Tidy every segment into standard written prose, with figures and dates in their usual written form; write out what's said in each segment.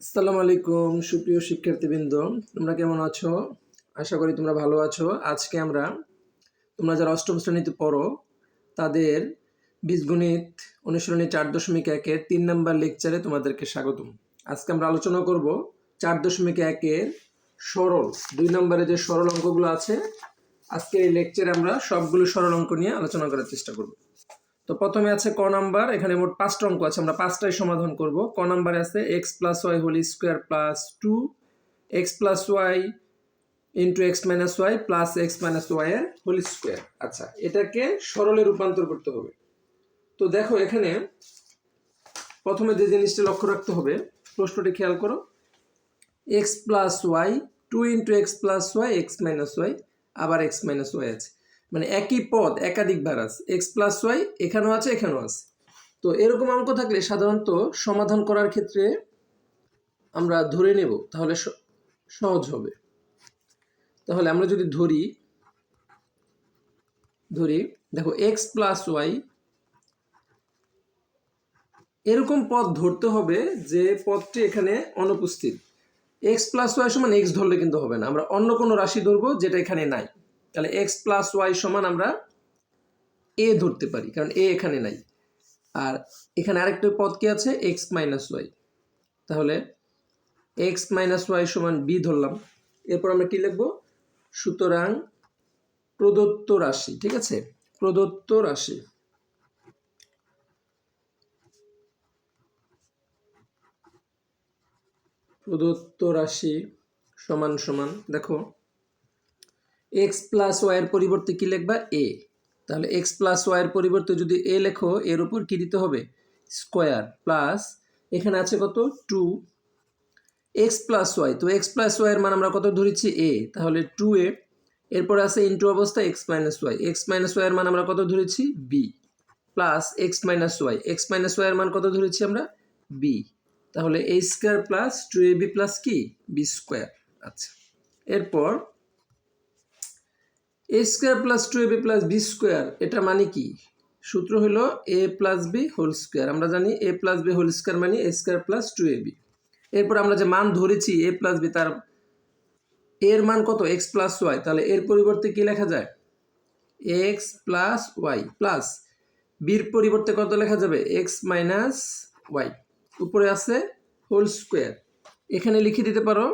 আসসালামু আলাইকুম সুপ্রিয় শিক্ষার্থীবৃন্দ, তোমরা কেমন আছো? আশা করি তোমরা ভালো আছো। আজকে তোমরা যারা অষ্টম শ্রেণীতে পড়ো তাদের বীজগণিত অনুশীলনী 4.1-এর 3 নম্বর লেকচারে তোমাদেরকে স্বাগতম। আজকে আমরা আলোচনা করব 4.1-এর সরল 2 নম্বরে যে সরল অঙ্কগুলো আছে। আজকে এই লেকচারে আমরা সবগুলো সরল অঙ্ক নিয়ে আলোচনা করার চেষ্টা করব। তো প্রথমে আছে ক নাম্বার, এখানে মোট 5টা অঙ্ক আছে, আমরা 5টাই সমাধান করব। ক নাম্বারে আছে x + y whole square plus 2 x + y into x - y plus x - y এর হোল স্কয়ার। আচ্ছা, এটাকে সরলে রূপান্তর করতে হবে। তো দেখো, এখানে প্রথমে যে জিনিসটা লক্ষ্য রাখতে হবে, প্রশ্নটি খেয়াল করো। x + y 2 into x + y x - y আবার x - y আছে, মানে একই পদ একাধিকবার আছে। x + y এখানেও আছে, এখানেও আছে। তো এরকম অঙ্ক থাকলে সাধারণত সমাধান করার ক্ষেত্রে আমরা ধরে নেব, তাহলে সহজ হবে। তাহলে আমরা যদি ধরি দেখো x + y এরকম পদ ধরতে হবে যে পদটি এখানে অনুপস্থিত। x + y সমান x ধরলে কিন্তু হবে না, আমরা অন্য কোনো রাশি ধরবো যেটা এখানে নাই। তাহলে x + y সমান আমরা a ধরতে পারি, কারণ a এখানে নাই। আর এখানে আরেকটা পদ কি আছে, x - y। তাহলে x - y সমান b ধরলাম। এরপর আমরা কি লিখব? সুতরাং প্রদত্ত রাশি, ঠিক আছে, প্রদত্ত রাশি সমান সমান দেখো x + y এর পরিবর্তে কি লিখবা? a। তাহলে x + y এর পরিবর্তে যদি a লেখো, এর উপর কি দিতে হবে? স্কয়ার প্লাস এখানে আছে কত? 2 x + y। তো x + y এর মান আমরা কত ধরেছি? a, তাহলে 2a। এরপর আছে ইনটু অবস্থা x - y। x - y এর মান আমরা কত ধরেছি? b plus x - y। x - y এর মান কত ধরেছি আমরা? b। তাহলে a square plus 2ab plus কি? b square. আচ্ছা, এরপর a square plus 2ab plus b square, এটা মানে কি? সূত্র হলো a plus b whole square. আমরা জানি a plus b whole square মানে a স্কয়ার প্লাস 2ab। এরপর আমরা যে মান ধরেছি a প্লাস b, তার এর মান কত? x plus y। তাহলে এর পরিবর্তে কি লেখা যায়? x প্লাস y প্লাস বির পরিবর্তে কত লেখা যাবে? x minus y। উপরে আছে হোল স্কয়ার। এখানে লিখে দিতে পারো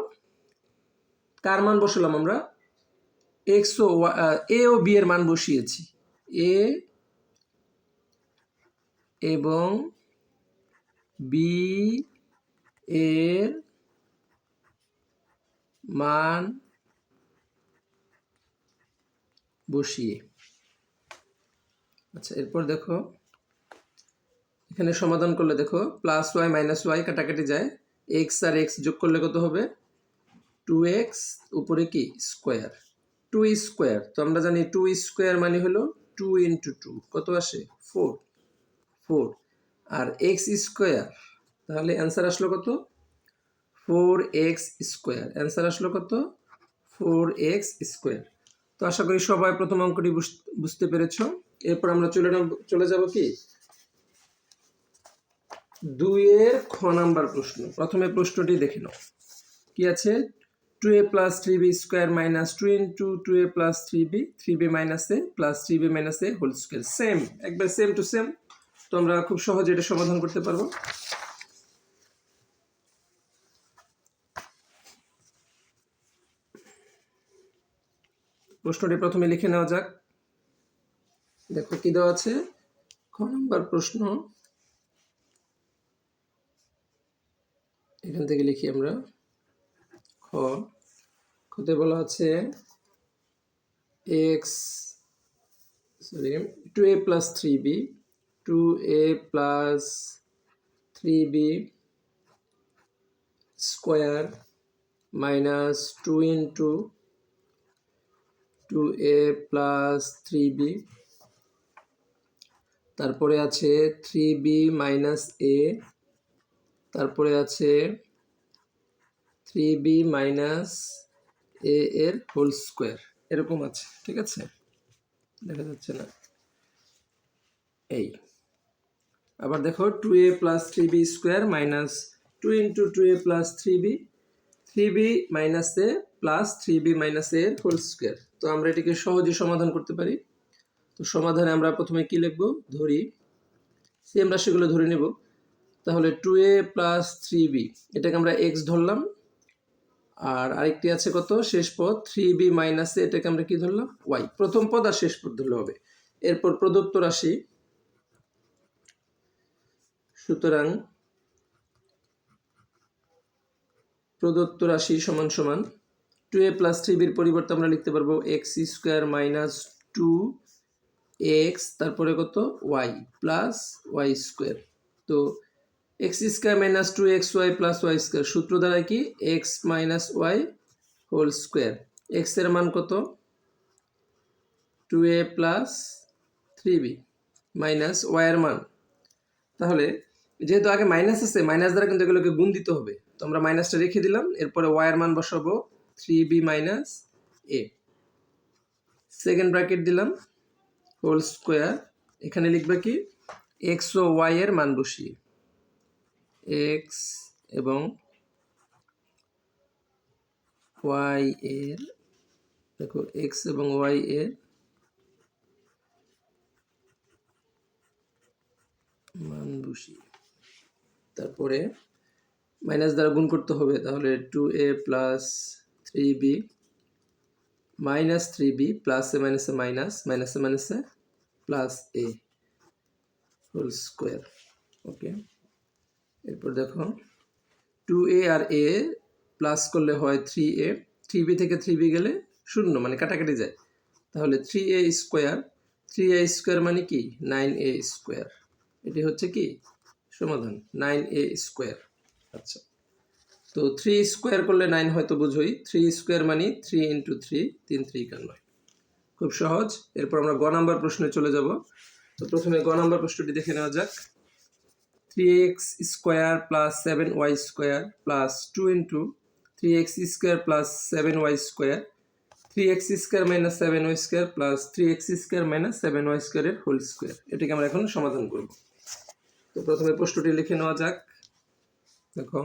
কার মান বসালাম আমরা? x O a O b এর মান বসিয়েছি। a এবং b এর মান বসিয়ে। আচ্ছা, এরপর দেখো এখানে সমাধান করলে দেখো প্লাস ওয়াই মাইনাস ওয়াই কাটাকাটি যায়, x আর x যোগ করলে কত হবে? 2x উপরে কি? Square, 2 square. তো আমরা জানি 2 স্কোয়ার মানে হলো 2 ইন্টু 2 কত আসে? 4। আর x স্কোয়ার, তাহলে অ্যান্সার আসলো কত? 4x square. অ্যান্সার আসলো কত? 4x square. তো আশা করি সবাই প্রথম অঙ্কটি বুঝতে পেরেছ। এরপর আমরা চলে যাব কি? 2 এর খ নাম্বার প্রশ্ন। প্রথমে প্রশ্নটি দেখে নাও কি আছে। 2a plus 3b square minus 2 into 2a plus 3b minus a plus 3b minus a whole square. Same, একবার সেম টু সেম। তো আমরা খুব সহজে এটা সমাধান করতে পারবো। প্রশ্নটি প্রথমে লিখে নেওয়া যাক। দেখো কি দেওয়া আছে, খ নাম্বার প্রশ্ন। এখান থেকে লিখি আমরা। খতে বলা আছে x 2a plus 3b 2a plus 3b square minus 2 into 2a plus 3b, তারপরে আছে 3b মাইনাস a, তারপরে আছে 3b মাইনাস a এর হোল স্কোয়ার। এরকম আছে, ঠিক আছে, দেখা যাচ্ছে না? এই আবার দেখো 2a plus 3b square minus 2 into 2a plus 3b 3b minus a plus 3b minus a এর হোল স্কয়ার। তো আমরা এটাকে সহজে সমাধান করতে পারি। তো সমাধানে আমরা প্রথমে কি লিখব, ধরি সেম রাশিগুলো ধরে নেব। তাহলে 2a plus 3b এটাকে আমরা x ধরলাম, আর আরেকটি আছে কত শেষ পদ 3b minus a এটাকে আমরা কি ধরলাম y। প্রথম পদ আর শেষ পদ ধরলে হবে। এরপর প্রদত্ত রাশি, সুতরাং প্রদত্ত রাশি সমান সমান 2a plus 3b এর পরিবর্তে আমরা লিখতে পারবো x স্কয়ার মাইনাস 2x তারপরে কত y প্লাস y স্কয়ার। তো x square minus 2xy plus y square সূত্র দ্বারা কি x minus y whole square. x এর মান কত 2a plus 3b minus y এর মান, তাহলে যেহেতু আগে মাইনাস আছে মাইনাস দ্বারা কিন্তু এগুলোকে গুণ দিতে হবে, তো আমরা মাইনাসটা রেখে দিলাম। এরপরে y এর মান বসাবো 3b minus a, second bracket দিলাম হোল স্কয়ার। এখানে লিখবে কি x ও y এর মান বসিয়ে, x এবং y এর, দেখো x এবং y এর মান বসিয়ে তারপরে মাইনাস দ্বারা গুণ করতে হবে। তাহলে 2a plus 3b minus 3b plus এ মাইনাসে মাইনাস, মাইনাসে মাইনাসে প্লাস a হোল স্কয়ার। ওকে, এরপর দেখো 2a আর a প্লাস করলে হয় 3a, 3b থেকে 3b গেলে শূন্য মানে কাটাকাটি যায়। তাহলে 3a স্কোয়ার, 3a স্কোয়ার মানে কি 9a স্কোয়ার। এটি হচ্ছে কি সমাধান 9a স্কোয়ার। আচ্ছা, তো 3 স্কোয়ার করলে 9 হয়তো বুঝোই, 3 স্কোয়ার মানে 3 ইন্টু 3, 3 3 9। খুব সহজ। এরপর আমরা গ নাম্বার প্রশ্নে চলে যাব। তো প্রথমে গ নাম্বার প্রশ্নটি দেখে নেওয়া যাক। 3x square plus 7y square plus 2 into 3x square plus 7y square 3x square minus 7y square plus 3x square minus 7y স্কোয়ারের হোল স্কোয়ার। এটাকে আমরা এখন সমাধান করব। তো প্রথমে প্রশ্নটি লিখে নেওয়া যাক। দেখো,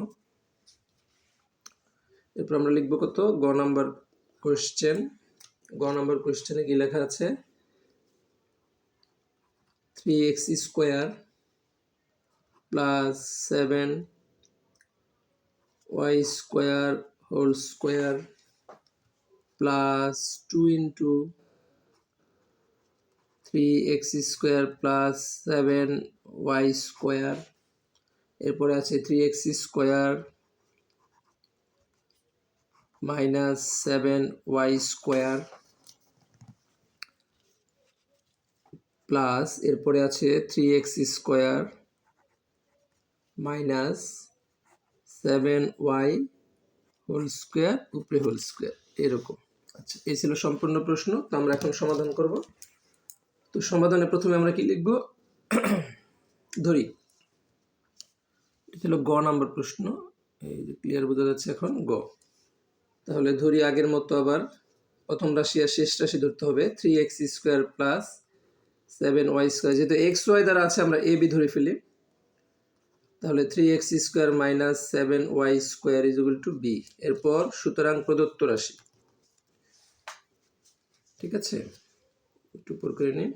এরপর আমরা লিখব কত গ নাম্বার কোশ্চেন। গ নাম্বার কোশ্চেনে কি লেখা আছে 3x square plus 7y square whole square plus 2 into 3x square plus 7y square, এরপরে আছে 3x square minus 7y square plus এরপরে আছে 3x square minus 7y whole square উপরে হোল স্কোয়ার, এরকম। আচ্ছা, এই ছিল সম্পূর্ণ প্রশ্ন। তো আমরা এখন সমাধান করব। তো সমাধানে প্রথমে আমরা কি লিখব, ধরি এটা হলো গ নাম্বার প্রশ্ন। এই যে ক্লিয়ার বোঝা যাচ্ছে এখন গ। তাহলে ধরি আগের মতো আবার প্রথম রাশি আর শেষ রাশি ধরতে হবে। 3x square plus 7y square, যেহেতু x y দ্বারা আছে আমরা a b ধরে ফেলি। তাহলে 3x square minus 7y square is equal to b। এরপর সুতরাং প্রদত্ত রাশি, ঠিক আছে, একটু উপর করে নিই।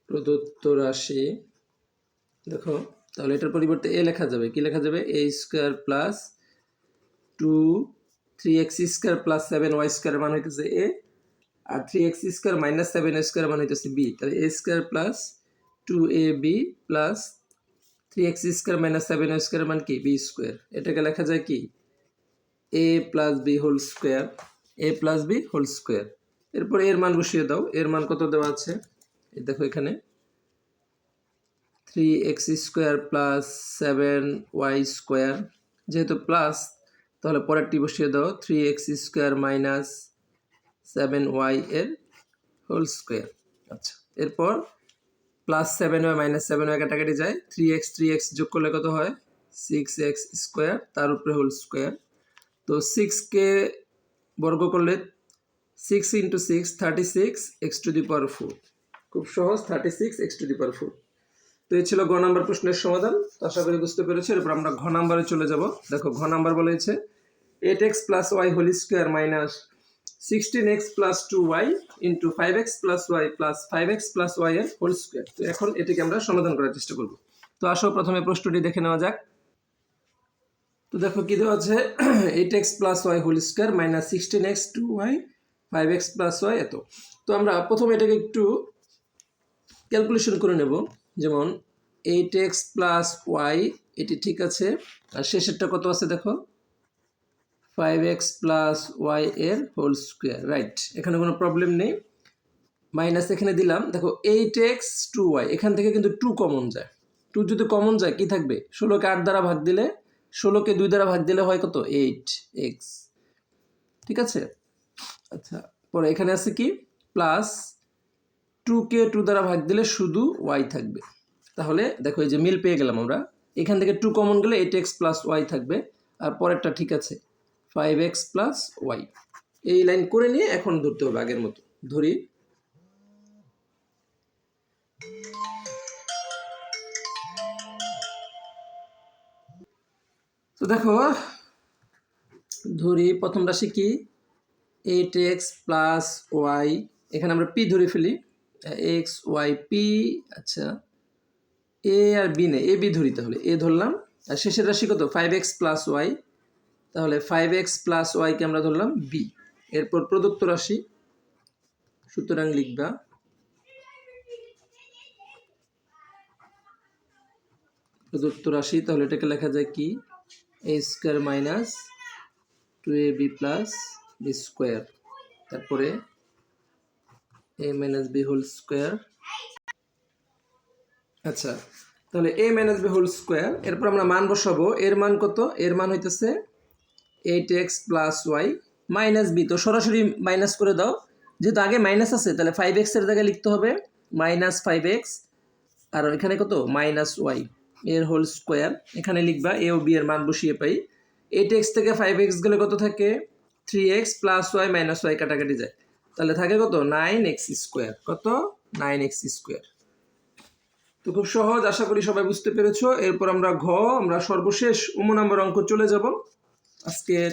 প্রদত্ত রাশি, দেখো তাহলে এটার পরিবর্তে a লেখা যাবে। কি লেখা যাবে a square plus 3x square plus 7y square মান হইতেছে a, আর 3x square minus 7y square মান হইতেছে b। তাহলে a square plus 2ab plus 3x square minus 7y square মান কি b স্কোয়ার। এটাকে লেখা যায় কি a plus b whole square, a plus b whole square. এরপর এর মান বসিয়ে দাও। এর মান কত দেওয়া আছে দেখো এখানে 3x square plus 7y square, যেহেতু প্লাস তাহলে পরেরটি বসিয়ে দাও 3x স্কোয়ার মাইনাস 7y এর হোল স্কোয়ার। আচ্ছা, এরপর প্লাস 7y মাইনাস 7y কাটাকাটি যায়, 3x যোগ করলে কত হয় 6x স্কোয়ার তার উপরে হোল স্কোয়ার। তো 6কে বর্গ করলে 6 ইন্টু 6 36 x টু দি পাওয়ার 4। খুব সহজ, 36x⁴। তো এই ছিল গ নাম্বার প্রশ্নের সমাধান। তো আশা করি বুঝতে পেরেছো। এরপর আমরা ঘ নাম্বারে চলে যাব। দেখো ঘ নাম্বার বলেছে 8x + y whole square minus 16x + 2y into 5x + y + 5x + y এর হোল স্কোয়ার। তো এখন এটিকে আমরা সমাধান করার চেষ্টা করব। তো আসো প্রথমে প্রশ্নটি দেখে নেওয়া যাক। তো দেখো কি দেওয়া আছে 8x + y whole square minus 16x 2y 5x + y এত। তো আমরা প্রথমে এটাকে একটু ক্যালকুলেশন করে নেব। যেমন 8x + y এটি ঠিক আছে, আর শেষেরটা কত আছে দেখো 5x + y এর হোল স্কোয়ার, রাইট। এখানে কোনো প্রবলেম নেই। মাইনাস এখানে দিলাম, দেখো 8x 2y, এখান থেকে কিন্তু 2 কমন যায়। 2 যদি কমন যায় কি থাকবে, 16কে 8 দ্বারা ভাগ দিলে, 16কে 2 দ্বারা ভাগ দিলে হয় কত 8x, ঠিক আছে। আচ্ছা, পরে এখানে আছে কি প্লাস 2কে 2 দ্বারা ভাগ দিলে শুধু y থাকবে। তাহলে দেখো এই যে মিল পেয়ে গেলাম আমরা। এখান থেকে 2 কমন গেলে 8x + y থাকবে, আর পরেরটা ঠিক আছে 5x + y। এই লাইন করে নিয়ে এখন ধরতে হবে আগের মতো। ধরি, তো দেখো ধরি প্রথম রাশি কি 8x + y, এখানে আমরা p ধরে ফেলি, x y p। আচ্ছা, a আর b নেই, a b ধরি, তাহলে a ধরলাম। আর শেষের রাশি কত 5x + y, তাহলে 5x + y কে আমরা ধরলাম b। এরপর প্রদত্ত রাশি, সুতরাং লিখবা প্রদত্ত রাশি, তাহলে এটাকে লেখা যায় কি a² - 2ab + b², তারপরে a - b হোল স্কোয়ার। আচ্ছা, তাহলে a - b হোল স্কোয়ার। এরপর আমরা মান বসাবো। এর মান কত, এর মান হইতেছে 8x + y - b। তো সরাসরি মাইনাস করে দাও, যেহেতু আগে মাইনাস আছে তাহলে 5x এর জায়গায় লিখতে হবে -5x, আর এখানে কত -y এর হোল স্কোয়ার। এখানে লিখবা a ও b এর মান বসিয়ে পাই। 8x থেকে 5x গেলে কত থাকে 3x + y - y কাটাকাটি যায়, তাহলে থাকে কত 9x²। কত 9x²। তো খুব সহজ, আশা করি সবাই বুঝতে পেরেছো। এরপর আমরা আমরা সর্বশেষ নম্বর অঙ্ক চলে যাব। আজকের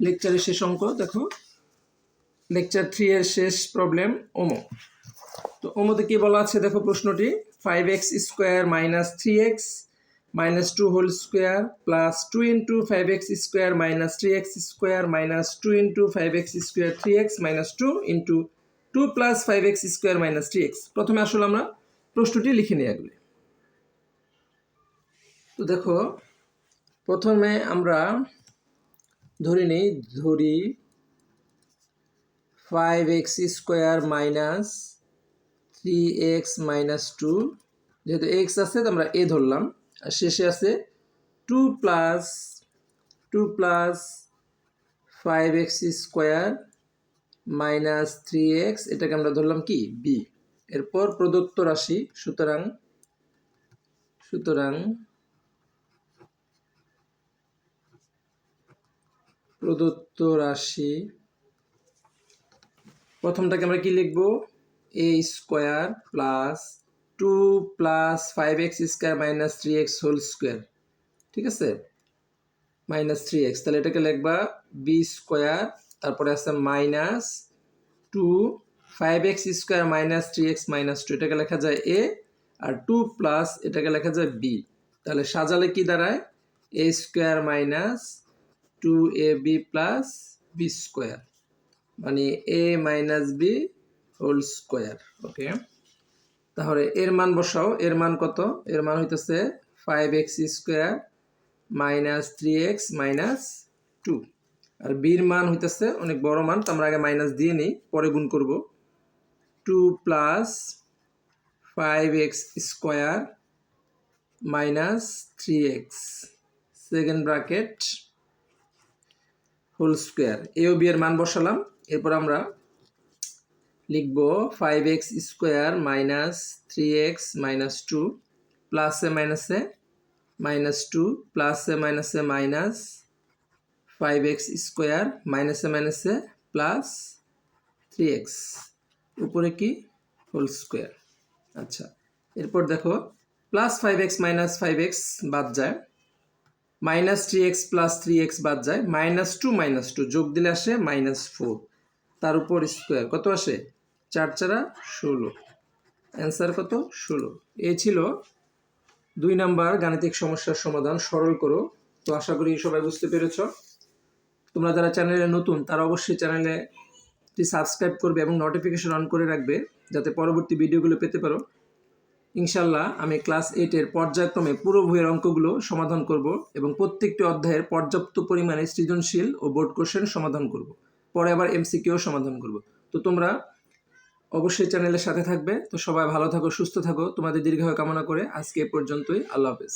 লেকচারের শেষ অঙ্ক দেখো, লেকচার 3 এর শেষ প্রবলেম তো ওমতে কি বলা আছে দেখো প্রশ্নটি 5x² - 3x - 2 whole square plus 2 × 5x² - 3x² - 2 × 5x² 3x - 2 × 2 + 5x² - 3x। প্রথমে আসলে আমরা প্রশ্নটি লিখে নিই আগে। তো দেখো প্রথমে আমরা ধরে নিই, ধরি 5x² - 3x - 2, যেহেতু x আছে তো আমরা a ধরলাম, আর শেষে আছে 2 + 5x² - 3x, এটাকে আমরা ধরলাম কি b। এরপর প্রদত্ত রাশি, সুতরাং প্রদত্ত রাশি প্রথমটাকে আমরা কি লিখব a² + 2 + 5x² - 3x whole square, ঠিক আছে -3x, তাহলে এটাকে লিখবা b², তারপরে আছে -2 5x² - 3x - 2, এটাকে লেখা যায় a, আর 2 প্লাস এটাকে লেখা যায় b। তাহলে সাজালে কি দাঁড়ায় a² - 2ab + b², মানে a - b হোল স্কোয়ার। ওকে, তাহলে এর মান বসাও। এর মান কত, এর মান হইতেছে 5x² - 3x - 2, আর বির মান হইতেছে অনেক বড় মান, তো আমরা আগে মাইনাস দিয়ে নিই, পরে গুণ করব। 2 + 5x² - 3x second bracket whole square, A ও বি এর মান বসালাম। এরপর আমরা লিখব 5x² - 3x - 2 প্লাসে মাইনাসে -2 প্লাসে মাইনাসে মাইনাস 5x² মাইনাসে মাইনাসে প্লাস 3x, উপরে কি হোল স্কোয়ার। আচ্ছা, এরপর দেখো প্লাস 5x মাইনাস 5x বাদ যায়, মাইনাস 3x প্লাস 3x বাদ যায়, -2 যোগ দিলে আসে -4, তার উপর স্কোয়ার কত আসে 4 4 16, অ্যান্সার কত 16। এই ছিল 2 নাম্বার গাণিতিক সমস্যার সমাধান। সরল করো। তো আশা করি সবাই বুঝতে পেরেছ। তোমরা যারা চ্যানেলে নতুন তারা অবশ্যই চ্যানেলটি সাবস্ক্রাইব করবে এবং নোটিফিকেশন অন করে রাখবে যাতে পরবর্তী ভিডিওগুলো পেতে পারো। ইনশাল্লাহ আমি ক্লাস 8-এর পর্যায়ক্রমে পুরো বইয়ের অঙ্কগুলো সমাধান করব এবং প্রত্যেকটি অধ্যায়ের পর্যাপ্ত পরিমাণে সৃজনশীল ও বোর্ড কোশ্চেন সমাধান করব, পরে আবার এমসিকিউ সমাধান করব। তো তোমরা অবশ্যই চ্যানেলের সাথে থাকবে। তো সবাই ভালো থাকো, সুস্থ থাকো, তোমাদের দীর্ঘায়ু কামনা করে আজকে এ পর্যন্তই। আল্লাহ হাফেজ।